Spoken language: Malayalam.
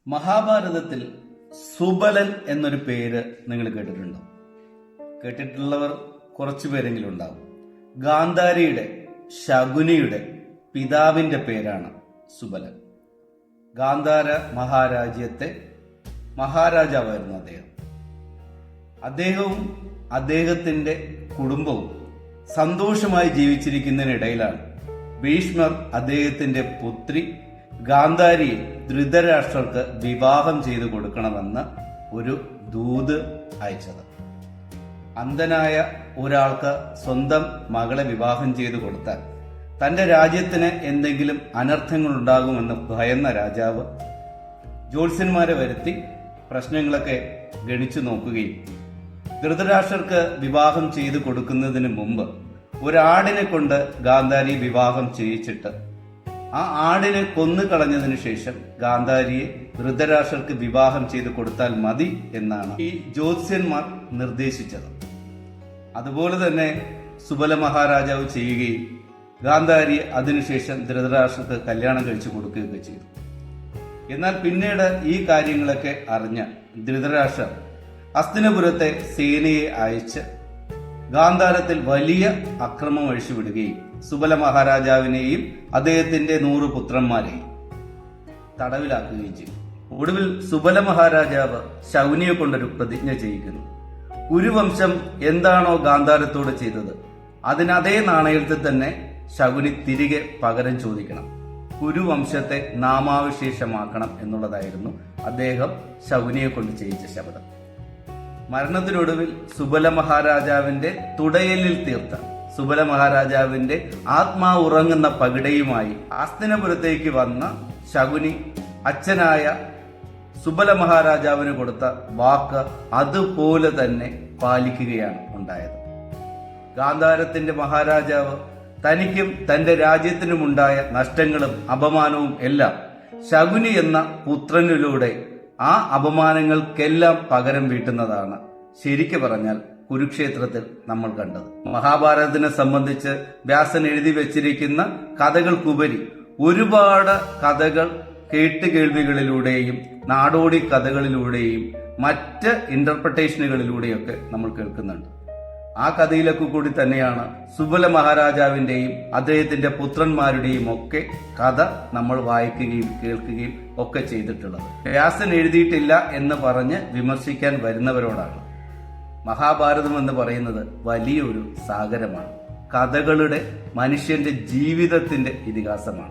മഹാഭാരതത്തിൽ സുബലൻ എന്നൊരു പേര് നിങ്ങൾ കേട്ടിട്ടുണ്ടോ? കേട്ടിട്ടുള്ളവർ കുറച്ചു പേരെങ്കിലും ഉണ്ടാവും. ഗാന്ധാരിയുടെ ശകുനിയുടെ പിതാവിന്റെ പേരാണ് സുബലൻ. ഗാന്ധാര മഹാരാജ്യത്തെ മഹാരാജാവായിരുന്നു അദ്ദേഹം. അദ്ദേഹവും അദ്ദേഹത്തിന്റെ കുടുംബവും സന്തോഷമായി ജീവിച്ചിരിക്കുന്നതിനിടയിലാണ് ഭീഷ്മർ അദ്ദേഹത്തിന്റെ പുത്രി ഗാന്ധാരിയെ ധൃതരാഷ്ട്രർക്ക് വിവാഹം ചെയ്തു കൊടുക്കണമെന്ന് ഒരു ദൂത് അയച്ചത്. അന്ധനായ ഒരാൾക്ക് സ്വന്തം മകളെ വിവാഹം ചെയ്തു കൊടുത്താൽ തന്റെ രാജ്യത്തിന് എന്തെങ്കിലും അനർത്ഥങ്ങൾ ഉണ്ടാകുമെന്ന് ഭയന്ന രാജാവ് ജ്യോത്സ്യന്മാരെ വരുത്തി പ്രശ്നങ്ങളൊക്കെ ഗണിച്ചു നോക്കുകയും ധൃതരാഷ്ട്രർക്ക് വിവാഹം ചെയ്തു കൊടുക്കുന്നതിന് മുമ്പ് ഒരാടിനെ കൊണ്ട് ഗാന്ധാരിയെ വിവാഹം ചെയ്യിച്ചിട്ട് ആ ആടിനെ കൊന്നു കളഞ്ഞതിനു ശേഷം ഗാന്ധാരിയെ ധൃതരാഷ്ട്രർക്ക് വിവാഹം ചെയ്തു കൊടുത്താൽ മതി എന്നാണ് ഈ ജ്യോത്സ്യന്മാർ നിർദ്ദേശിച്ചത്. അതുപോലെ തന്നെ സുബല മഹാരാജാവ് ചെയ്യുകയും ഗാന്ധാരിയെ അതിനുശേഷം ധൃതരാഷ്ട്രർക്ക് കല്യാണം കഴിച്ചു കൊടുക്കുകയൊക്കെ ചെയ്തു. എന്നാൽ പിന്നീട് ഈ കാര്യങ്ങളൊക്കെ അറിഞ്ഞ ധൃതരാഷ്ട്രർ ഹസ്തിനപുരത്തെ സേനയെ അയച്ച് ഗാന്ധാരത്തിൽ വലിയ അക്രമം അഴിച്ചുവിടുകയും സുബല മഹാരാജാവിനെയും അദ്ദേഹത്തിന്റെ 100 പുത്രന്മാരെയും തടവിലാക്കുകയും ചെയ്തു. ഒടുവിൽ സുബല മഹാരാജാവ് ശകുനിയെ കൊണ്ടൊരു പ്രതിജ്ഞ ചെയ്യിക്കുന്നു. കുരുവംശം എന്താണോ ഗാന്ധാരത്തോട് ചെയ്തത് അതിനതേ നാണയത്തിൽ തന്നെ ശകുനി തിരികെ പകരം ചോദിക്കണം. കുരുവംശത്തെ നാമാവിശേഷമാക്കണം എന്നുള്ളതായിരുന്നു അദ്ദേഹം ശകുനിയെ കൊണ്ട് ചെയ്യിച്ച ശപഥം. മരണത്തിനൊടുവിൽ സുബല മഹാരാജാവിന്റെ തുടയലിൽ തീർത്ത സുബല മഹാരാജാവിന്റെ ആത്മാവ് ഉറങ്ങുന്ന പകിടയുമായി ഹസ്തിനപുരത്തേക്ക് വന്ന ശകുനി അച്ഛനായ സുബല മഹാരാജാവിന് കൊടുത്ത വാക്ക് അതുപോലെ തന്നെ പാലിക്കുകയാണ് ഉണ്ടായത്. ഗാന്ധാരത്തിന്റെ മഹാരാജാവ് തനിക്കും തന്റെ രാജ്യത്തിനുമുണ്ടായ നഷ്ടങ്ങളും അപമാനവും എല്ലാം ശകുനി എന്ന പുത്രനിലൂടെ ആ അപമാനങ്ങൾക്കെല്ലാം പകരം വീട്ടുന്നതാണ് ശരിക്കു പറഞ്ഞാൽ കുരുക്ഷേത്രത്തിൽ നമ്മൾ കണ്ടത്. മഹാഭാരതത്തിനെ സംബന്ധിച്ച് വ്യാസൻ എഴുതി വെച്ചിരിക്കുന്ന കഥകൾക്കുപരി ഒരുപാട് കഥകൾ കേട്ടുകേൾവികളിലൂടെയും നാടോടി കഥകളിലൂടെയും മറ്റ് ഇന്റർപ്രിട്ടേഷനുകളിലൂടെയൊക്കെ നമ്മൾ കേൾക്കുന്നുണ്ട്. ആ കഥയിലൊക്കെ കൂടി തന്നെയാണ് സുബല മഹാരാജാവിന്റെയും അദ്ദേഹത്തിന്റെ പുത്രന്മാരുടെയും ഒക്കെ കഥ നമ്മൾ വായിക്കുകയും കേൾക്കുകയും ഒക്കെ ചെയ്തിട്ടുള്ളത്. വ്യാസൻ എഴുതിയിട്ടില്ല എന്ന് പറഞ്ഞ് വിമർശിക്കാൻ വരുന്നവരോടാണ് മഹാഭാരതം എന്ന് പറയുന്നത് വലിയൊരു സാഗരമാണ്. കഥകളുടെ മനുഷ്യന്റെ ജീവിതത്തിന്റെ ഇതിഹാസമാണ്.